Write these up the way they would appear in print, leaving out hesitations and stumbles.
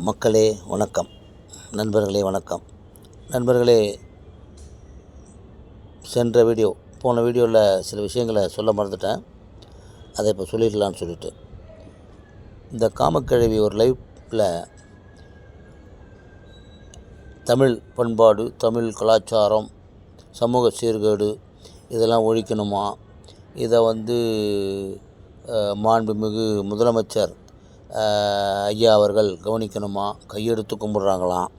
மக்களே வணக்கம், நண்பர்களே வணக்கம். நண்பர்களே, போன வீடியோவில் சில விஷயங்களை சொல்ல மறந்துட்டேன். அதை இப்போ சொல்லிடலான்னு சொல்லிட்டு, இந்த காமக்கிழவி ஒரு லைஃப்பில் தமிழ் பண்பாடு, தமிழ் கலாச்சாரம், சமூக சீர்கேடு இதெல்லாம் ஒழிக்கணுமா, இதை மாண்புமிகு முதலமைச்சர் ஐயா அவர்கள் கவனிக்கணுமா, கையெடுத்து கும்பிட்றாங்களாம்.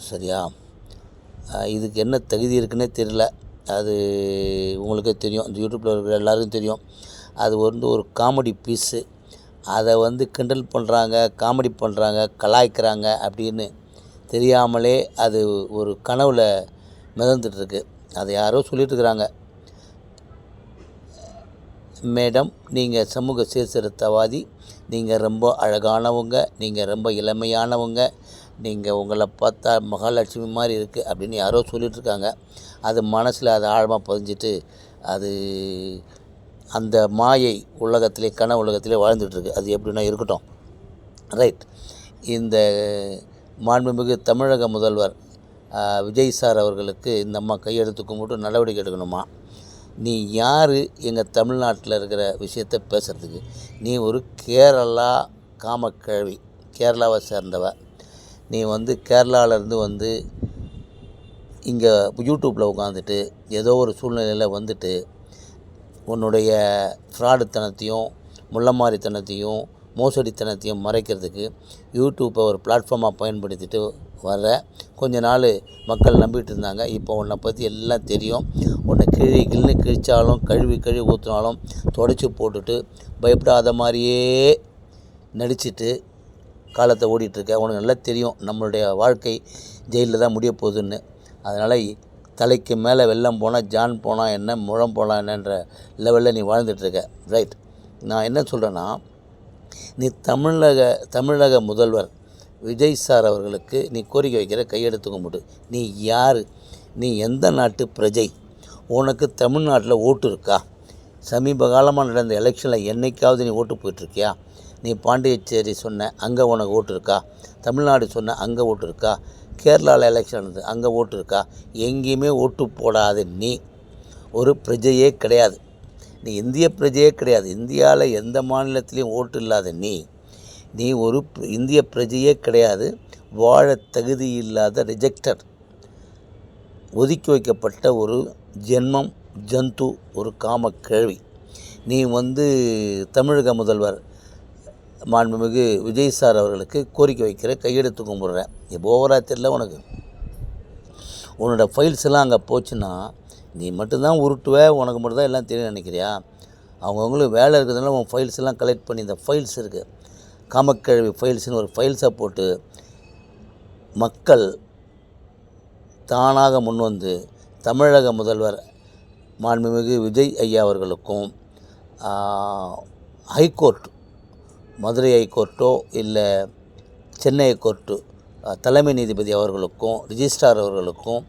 சரியா? இதுக்கு என்ன தகுதி இருக்குன்னே தெரியல. அது உங்களுக்கே தெரியும், இந்த யூடியூப்பில் இருக்கிற எல்லாருக்கும் தெரியும். அது ஒரு காமெடி பீஸு. அதை கிண்டல் பண்ணுறாங்க, காமெடி பண்ணுறாங்க, கலாய்க்கிறாங்க அப்படின்னு தெரியாமலே அது ஒரு கனவில் மிதந்துட்டுருக்கு. அதை யாரோ சொல்லிட்டுருக்குறாங்க, மேடம் நீங்கள் சமூக சீர்திருத்தவாதி, நீங்கள் ரொம்ப அழகானவங்க, நீங்கள் ரொம்ப இளமையானவங்க, நீங்கள் உங்களை பார்த்தா மகாலட்சுமி மாதிரி இருக்குது அப்படின்னு யாரோ சொல்லிகிட்ருக்காங்க. அது மனசில் அது ஆழமாக பதிஞ்சிட்டு அது அந்த மாயை உலகத்திலே, கன உலகத்திலே வாழ்ந்துட்டுருக்கு. அது எப்படின்னா இருக்கட்டும், ரைட். இந்த மாண்புமிகு தமிழக முதல்வர் விஜய் சார் அவர்களுக்கு இந்த அம்மா கையெடுத்து கும்பிட்டு நடவடிக்கை எடுக்கணுமா? நீ யார் எங்கள் தமிழ்நாட்டில் இருக்கிற விஷயத்தை பேசுகிறதுக்கு? நீ ஒரு கேரளா காமக்கிழவி, கேரளாவை சேர்ந்தவ. நீ கேரளாவிலேருந்து இங்கே யூடியூப்பில் உட்காந்துட்டு ஏதோ ஒரு சூழ்நிலையில் உன்னுடைய ஃப்ராடுத்தனத்தையும் முள்ளமாரித்தனத்தையும் மோசடித்தனத்தையும் மறைக்கிறதுக்கு யூடியூப்பை ஒரு பிளாட்ஃபார்மாக பயன்படுத்திட்டு வர்ற. கொஞ்ச நாள் மக்கள் நம்பிட்டு இருந்தாங்க. இப்போ உன்னை பற்றி எல்லாம் தெரியும். உன்னை கிள்னு கிழிச்சாலும் கழுவி ஊற்றினாலும் தொடச்சி போட்டுட்டு பயப்படாத மாதிரியே நடிச்சிட்டு காலத்தை ஓடிட்டுருக்க. உனக்கு நல்லா தெரியும் நம்மளுடைய வாழ்க்கை ஜெயிலில் தான் முடிய போகுதுன்னு. அதனால் தலைக்கு மேலே வெள்ளம் போனால் ஜான் போனால் என்ன, முழம் போனால் என்னன்ற லெவலில் நீ வாழ்ந்துட்டுருக்க. ரைட். நான் என்ன சொல்கிறேன்னா, நீ தமிழக முதல்வர் விஜய் சார் அவர்களுக்கு நீ கோரிக்கை வைக்கிற, கையெடுத்து கும்பிட்டு. நீ யார்? நீ எந்த நாட்டு பிரஜை? உனக்கு தமிழ்நாட்டில் ஓட்டு இருக்கா? சமீப காலமாக நடந்த எலெக்ஷனில் என்றைக்காவது நீ ஓட்டு போயிட்டுருக்கியா? நீ பாண்டிச்சேரி சொன்ன, அங்கே உனக்கு ஓட்டு இருக்கா? தமிழ்நாடு சொன்ன, அங்கே ஓட்டு இருக்கா? கேரளாவில் எலெக்ஷன் நடந்தது, அங்கே ஓட்டு இருக்கா? எங்கேயுமே ஓட்டு போடாத நீ ஒரு பிரஜையே கிடையாது. நீ இந்திய பிரஜையே கிடையாது. இந்தியாவில் எந்த மாநிலத்திலையும் ஓட்டு இல்லாத நீ ஒரு இந்திய பிரஜையே கிடையாது. வாழ தகுதி இல்லாத ரிஜெக்டட், ஒதுக்கி வைக்கப்பட்ட ஒரு ஜந்து, ஒரு காமக்கிழவி. நீ தமிழக முதல்வர் மாண்புமிகு விஜய் சார் அவர்களுக்கு கோரிக்கை வைக்கிற, கையெடுத்து கும்பிட்ற. இப்போ ஓவரா தெரியல உனக்கு. உன்னோட ஃபைல்ஸ் எல்லாம் அங்கே போச்சுன்னா நீ மட்டும்தான் உருட்டுவ, உனக்கு மட்டும்தான் எல்லாம் தெரியும் நினைக்கிறியா? அவங்கவுங்களுக்கு வேலை இருக்கிறதுனால உன் ஃபைல்ஸ் எல்லாம் கலெக்ட் பண்ணி, இந்த ஃபைல்ஸ் இருக்குது, காமக்கிழவி ஃபைல்ஸ்னு ஒரு ஃபைல்ஸை போட்டு மக்கள் தானாக முன்வந்து தமிழக முதல்வர் மாண்புமிகு விஜய் ஐயா அவர்களுக்கும் ஹைகோர்ட், மதுரை ஹைகோர்ட்டோ இல்லை சென்னை ஹைகோர்ட்டு தலைமை நீதிபதி அவர்களுக்கும் ரிஜிஸ்ட்ரார் அவர்களுக்கும்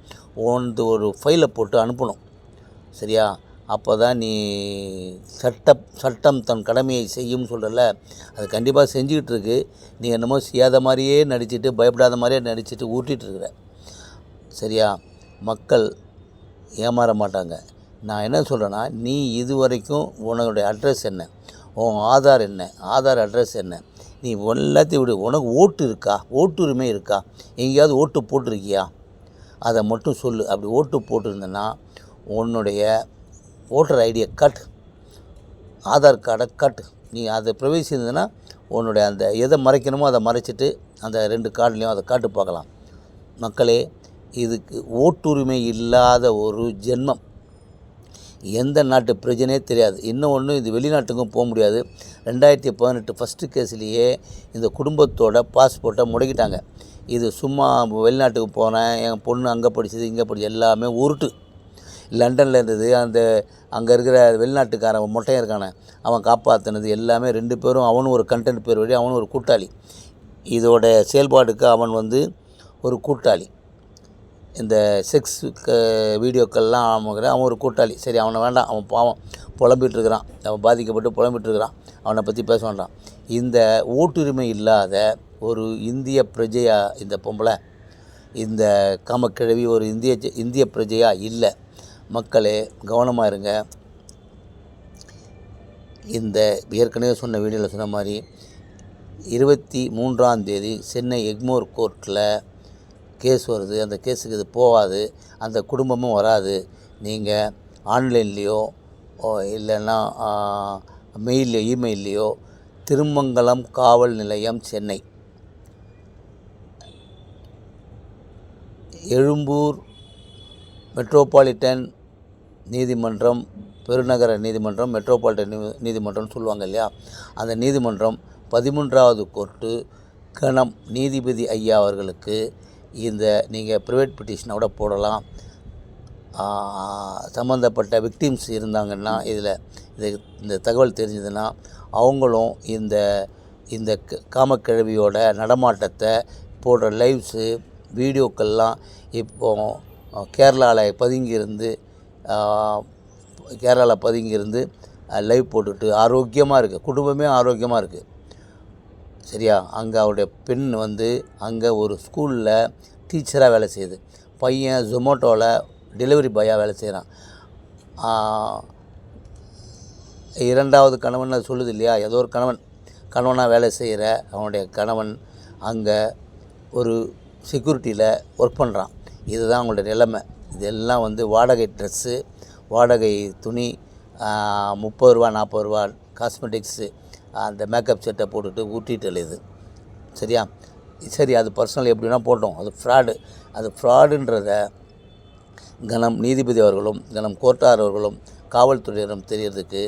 ஒரு ஃபைலை போட்டு அனுப்பணும். சரியா? அப்போ தான் நீ சட்டம் தன் கடமையை செய்யும்னு சொல்கிறல, அது கண்டிப்பாக செஞ்சுக்கிட்டு இருக்கு. நீ என்னமோ செய்யாத மாதிரியே நடிச்சுட்டு, பயப்படாத மாதிரியே நடிச்சுட்டு ஊட்டிகிட்ருக்குற. சரியா? மக்கள் ஏமாற மாட்டாங்க. நான் என்ன சொல்கிறேன்னா, நீ இது வரைக்கும் உன்னுடைய அட்ரஸ் என்ன, உன் ஆதார் என்ன, ஆதார் அட்ரஸ் என்ன, நீ எல்லாத்தையும் விடு. உனக்கு ஓட்டு இருக்கா? ஓட்டு உரிமை இருக்கா? எங்கேயாவது ஓட்டு போட்டிருக்கியா? அதை மட்டும் சொல்லு. அப்படி ஓட்டு போட்டிருந்தேன்னா உன்னுடைய ஓட்டர் ஐடியை கட், ஆதார் கார்டை கட். நீ அதை பிரவேசிந்ததுன்னா உன்னுடைய அந்த எதை மறைக்கணுமோ அதை மறைச்சிட்டு அந்த 2 கார்டுலேயும் அதை காட்டு பார்க்கலாம். மக்களே, இதுக்கு ஓட்டுரிமை இல்லாத ஒரு ஜென்மம். எந்த நாட்டு பிரச்சனையே தெரியாது. இன்னொன்று, இது வெளிநாட்டுக்கும் போக முடியாது. 2018 ஃபஸ்ட்டு கேஸ்லேயே இந்த குடும்பத்தோட பாஸ்போர்ட்டை முடக்கிட்டாங்க. இது சும்மா வெளிநாட்டுக்கு போனேன், என் பொண்ணு அங்கே படிச்சது இங்கே படிச்சது எல்லாமே உருட்டு. லண்டனில் இருந்தது, அங்கே இருக்கிற வெளிநாட்டுக்காரன் மொட்டையாக இருக்கானே அவன் காப்பாற்றினது எல்லாமே 2 பேரும். அவனும் ஒரு கண்டென்ட் பேர் வழி, அவனும் ஒரு கூட்டாளி. இதோட செயல்பாடுக்கு அவன் ஒரு கூட்டாளி. இந்த செக்ஸ் வீடியோக்கள்லாம் அவன் ஒரு கூட்டாளி. சரி, அவனை வேண்டாம், அவன் பாவம் அவன் பாதிக்கப்பட்டு புலம்பிகிட்ருக்கிறான். அவனை பற்றி பேச வேண்டாம். இந்த ஓட்டுரிமை இல்லாத ஒரு இந்திய பிரஜையா இந்த பொம்பளை, இந்த காமக்கிழவி ஒரு இந்திய பிரஜையா இல்லை. மக்களே கவனமாக இருங்க. இந்த ஏற்கனவே சொன்ன வீடியோவில் சொன்ன மாதிரி 23ஆம் தேதி சென்னை எக்மோர் கோர்ட்டில் கேஸ் வருது. அந்த கேஸுக்கு இது போகாது, அந்த குடும்பமும் வராது. நீங்கள் ஆன்லைன்லேயோ இல்லைன்னா இமெயில்லையோ திருமங்கலம் காவல் நிலையம் சென்னை, எழும்பூர் மெட்ரோபாலிட்டன் நீதிமன்றம், பெருநகர நீதிமன்றம், மெட்ரோபாலிட்டன் நீதிமன்றம்னு சொல்லுவாங்க இல்லையா, அந்த நீதிமன்றம் 13வது கோர்ட்டு கணம் நீதிபதி ஐயா அவர்களுக்கு இந்த நீங்கள் ப்ரைவேட் பெட்டிஷனை கூட போடலாம். சம்மந்தப்பட்ட விக்டிம்ஸ் இருந்தாங்கன்னா இந்த தகவல் தெரிஞ்சதுன்னா அவங்களும் இந்த காமக்கிழவியோட நடமாட்டத்தை போடுற லைவ்ஸு வீடியோக்கள்லாம் இப்போது கேரளாவில் பதுங்கியிருந்து லைவ் போட்டுட்டு ஆரோக்கியமாக இருக்குது. குடும்பமே ஆரோக்கியமாக இருக்குது. சரியா? அங்கே அவருடைய பெண் அங்கே ஒரு ஸ்கூலில் டீச்சராக வேலை செய்யுது. பையன் ஜொமேட்டோவில் டெலிவரி பாயாக வேலை செய்கிறான். 2வது கணவன் அது சொல்லுது இல்லையா, ஏதோ ஒரு கணவனாக வேலை செய்கிற அவனுடைய கணவன் அங்கே ஒரு செக்யூரிட்டியில் ஒர்க் பண்ணுறான். இதுதான் அவங்களோட நிலைமை. இதெல்லாம் வாடகை ட்ரெஸ்ஸு, வாடகை துணி, 30 ரூபா 40 ரூபா காஸ்மெட்டிக்ஸு, அந்த மேக்கப் செட்டை போட்டுட்டு ஊட்டிட்டு அலையுது. சரியா? சரி, அது பர்சனல் எப்படின்னா போட்டோம், அது ஃப்ராடுன்றத கணம் நீதிபதி அவர்களும் கணம் கோர்ட்டார் அவர்களும் காவல்துறையினரும் தெரியறதுக்கு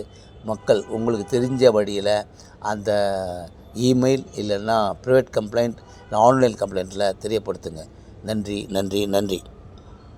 மக்கள் உங்களுக்கு தெரிஞ்ச வழியில் அந்த இமெயில் இல்லைன்னா ப்ரைவேட் கம்ப்ளைண்ட் இல்லை ஆன்லைன் கம்ப்ளைண்ட்டில் தெரியப்படுத்துங்க. நன்றி.